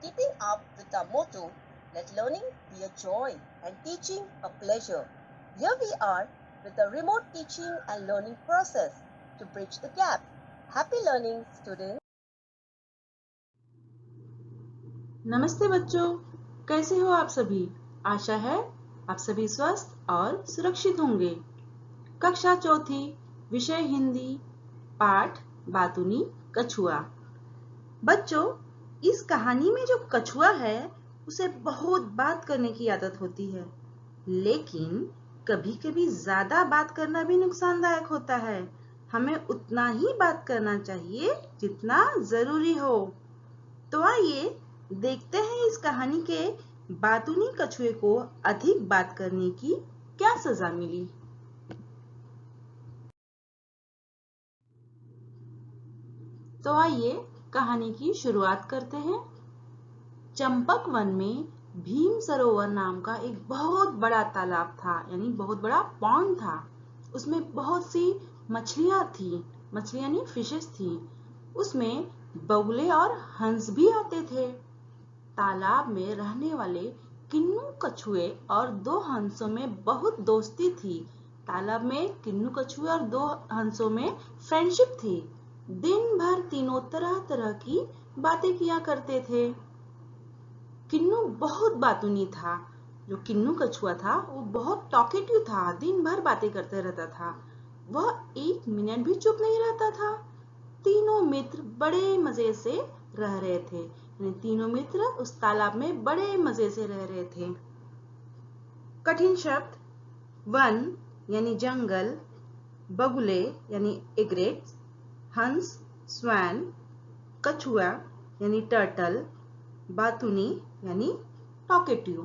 keeping up with our motto, let learning be a joy and teaching a pleasure. Here we are with a remote teaching and learning process to bridge the gap. Happy learning, students. नमस्ते बच्चों, कैसे हो आप सभी? आशा है आप सभी स्वस्थ और सुरक्षित होंगे। कक्षा चौथी, विषय हिंदी, पाठ बातुनी कछुआ। बच्चों, इस कहानी में जो कछुआ है उसे बहुत बात करने की आदत होती है, लेकिन कभी-कभी ज्यादा बात करना भी नुकसानदायक होता है। हमें उतना ही बात करना चाहिए जितना जरूरी हो। तो आइए देखते हैं इस कहानी के बातुनी कछुए को अधिक बात करने की क्या सजा मिली। तो आइए कहानी की शुरुआत करते हैं। चंपक वन में भीम सरोवर नाम का एक बहुत बड़ा तालाब था, यानी बहुत बड़ा पॉन्ड था। उसमें बहुत सी मछलियां थी, मछलियां यानी फिशेस थी। उसमें बगुले और हंस भी आते थे। तालाब में रहने वाले किन्नू कछुए और दो हंसों में बहुत दोस्ती थी। तालाब में किन्नू कछुए और दो हंसों में फ्रेंडशिप थी। दिन भर तीनों तरह तरह की बातें किया करते थे। किन्नू बहुत बातूनी था। जो किन्नू कछुआ था वो बहुत टॉकेटिव था, दिन भर बातें करते रहता था। वह एक मिनट भी चुप नहीं रहता था। तीनों मित्र बड़े मजे से रह रहे थे। तीनों मित्र उस तालाब में बड़े मजे से रह रहे थे। कठिन शब्द: वन यानी जंगल, बगुले यानी एग्रेट्स, हंस स्वैन, कछुआ यानी टर्टल, बातुनी यानी टॉकेटिव।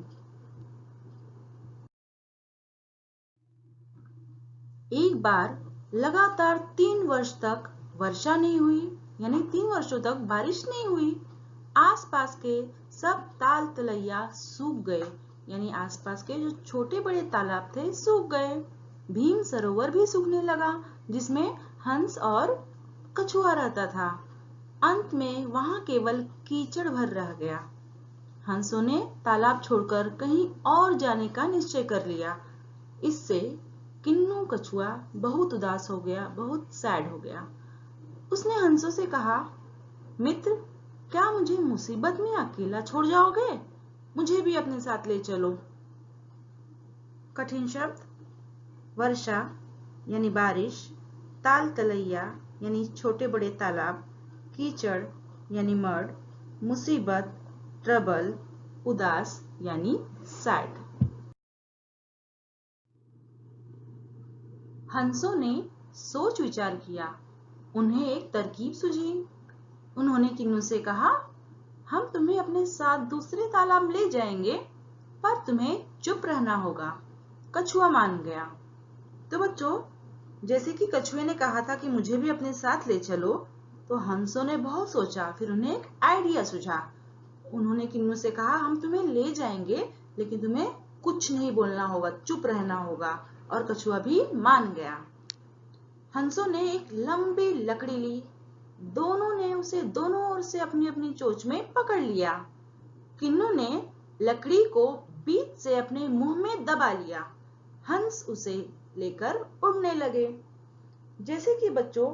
एक बार लगातार 3 वर्ष तक वर्षा नहीं हुई, यानी 3 वर्षों तक बारिश नहीं हुई। आसपास के सब ताल तलैया सूख गए, यानी आसपास के जो छोटे बड़े तालाब थे सूख गए। भीम सरोवर भी सूखने लगा, जिसमें हंस और कछुआ रहता था। अंत में वहां केवल कीचड़ भर रह गया। हंसों ने तालाब छोड़कर कहीं और जाने का निश्चय कर लिया। इससे किन्नू कछुआ बहुत उदास हो गया, बहुत सैड हो गया। उसने हंसों से कहा, मित्र, क्या मुझे मुसीबत में अकेला छोड़ जाओगे? मुझे भी अपने साथ ले चलो। कठिन शब्द: वर्षा यानी बारिश, ताल तलैया यानी छोटे बड़े तालाब, कीचड़ यानी मड, मुसीबत ट्रबल, उदास यानी सैड। हंसों ने सोच विचार किया। उन्हें एक तरकीब सूझी। उन्होंने किन्नू से कहा, हम तुम्हें अपने साथ दूसरे तालाब ले जाएंगे, पर तुम्हें चुप रहना होगा। कछुआ मान गया। तो बच्चों, जैसे कि कछुए ने कहा था कि मुझे भी अपने साथ ले चलो, तो हंसों ने बहुत सोचा, फिर उन्हें एक आइडिया सूझा। उन्होंने किन्नू से कहा, हम तुम्हें ले जाएंगे, लेकिन तुम्हें कुछ नहीं बोलना होगा, चुप रहना होगा। और कछुआ भी मान गया। हंसों ने एक लंबी लकड़ी ली। दोनों ने उसे दोनों ओर से अपनी अपनी चोंच में पकड़ लिया। किन्नू ने लकड़ी को बीच से अपने मुंह में दबा लिया। हंस उसे लेकर उड़ने लगे। जैसे कि बच्चों,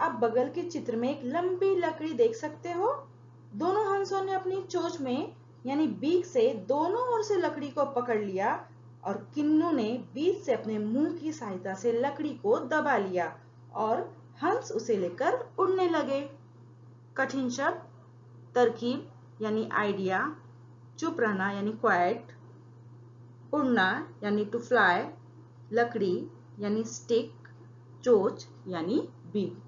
आप बगल के चित्र में एक लंबी लकड़ी देख सकते हो। दोनों हंसों ने अपनी चोंच में यानी बीक से दोनों ओर से लकड़ी को पकड़ लिया और किन्नू ने बीच से अपने मुंह की सहायता से लकड़ी को दबा लिया और हंस उसे लेकर उड़ने लगे। कठिन शब्द: तरकीब यानी आइडिया, चुप रहना यानी क्वाइट, उड़ना यानी टू फ्लाई, लकड़ी यानी स्टिक, चोंच यानी बीक।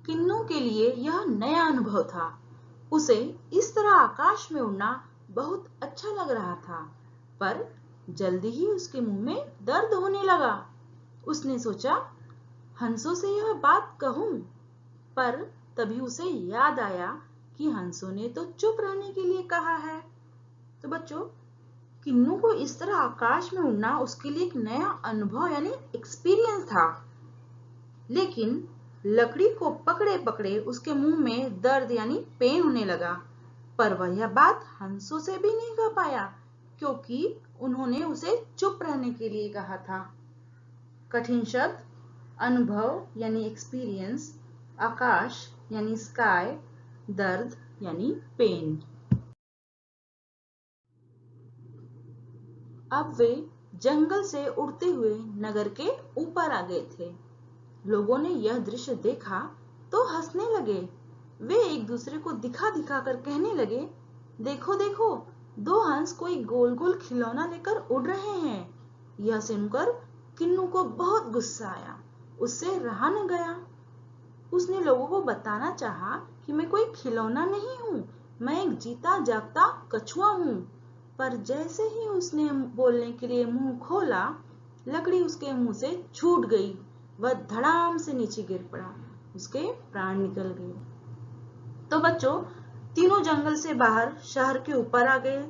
किन्नू के लिए यह नया अनुभव था। उसे इस तरह आकाश में उड़ना बहुत अच्छा लग रहा था, पर जल्दी ही उसके मुंह में दर्द होने लगा। उसने सोचा, हंसों से यह बात कहूं, पर तभी उसे याद आया कि हंसों ने तो चुप रहने के लिए कहा है। तो बच्चों, किन्नू को इस तरह आकाश में उड़ना उसके लिए एक नया अनुभव यानी एक्सपीरियंस था। लेकिन लकड़ी को पकड़े पकड़े उसके मुंह में दर्द यानी पेन होने लगा, पर वह यह बात हंसों से भी नहीं कह पाया क्योंकि उन्होंने उसे चुप रहने के लिए कहा था। कठिन शब्द अनुभव यानी एक्सपीरियंस, आकाश यानी स्काई, दर्द यानी पेन। अब वे जंगल से उड़ते हुए नगर के ऊपर आ गए थे। लोगों ने यह दृश्य देखा तो हंसने लगे। वे एक दूसरे को दिखा दिखा कर कहने लगे, देखो देखो, दो हंस कोई गोल गोल खिलौना लेकर उड़ रहे हैं। यह सुनकर किन्नू को बहुत गुस्सा आया, उससे रहा न गया। उसने लोगों को बताना चाहा कि मैं कोई खिलौना नहीं हूँ, मैं एक जीता जागता कछुआ हूँ। पर जैसे ही उसने बोलने के लिए मुंह खोला, लकड़ी उसके मुंह से छूट गई। वह धड़ाम से नीचे गिर पड़ा, उसके प्राण निकल गए। तो बच्चों, तीनों जंगल से बाहर शहर के ऊपर आ गए।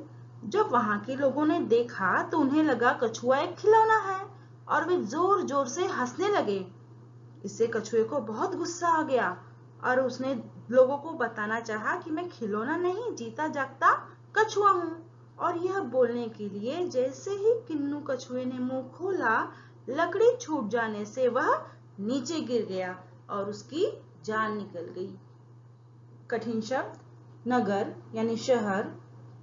जब वहां के लोगों ने देखा तो उन्हें लगा कछुआ एक खिलौना है और वे जोर जोर से हंसने लगे। इससे कछुए को बहुत गुस्सा आ गया और उसने लोगों को बताना चाहा कि मैं खिलौना नहीं, जीता जागता कछुआ हूँ। और यह बोलने के लिए जैसे ही किन्नू कछुए ने मुंह खोला, लकड़ी छूट जाने से वह नीचे गिर गया और उसकी जान निकल गई। कठिन शब्द नगर यानी शहर,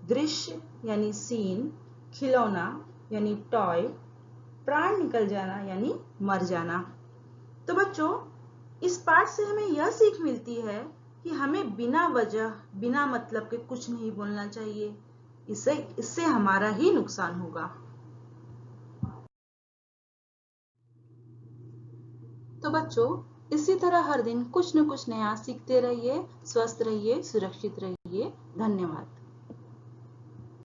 दृश्य यानी सीन, खिलौना यानी टॉय, प्राण निकल जाना यानी मर जाना। तो बच्चों, इस पाठ से हमें यह सीख मिलती है कि हमें बिना वजह, बिना मतलब के कुछ नहीं बोलना चाहिए। इससे हमारा ही नुकसान होगा। तो बच्चों, इसी तरह हर दिन कुछ न कुछ नया सीखते रहिए, स्वस्थ रहिए, सुरक्षित रहिए। धन्यवाद।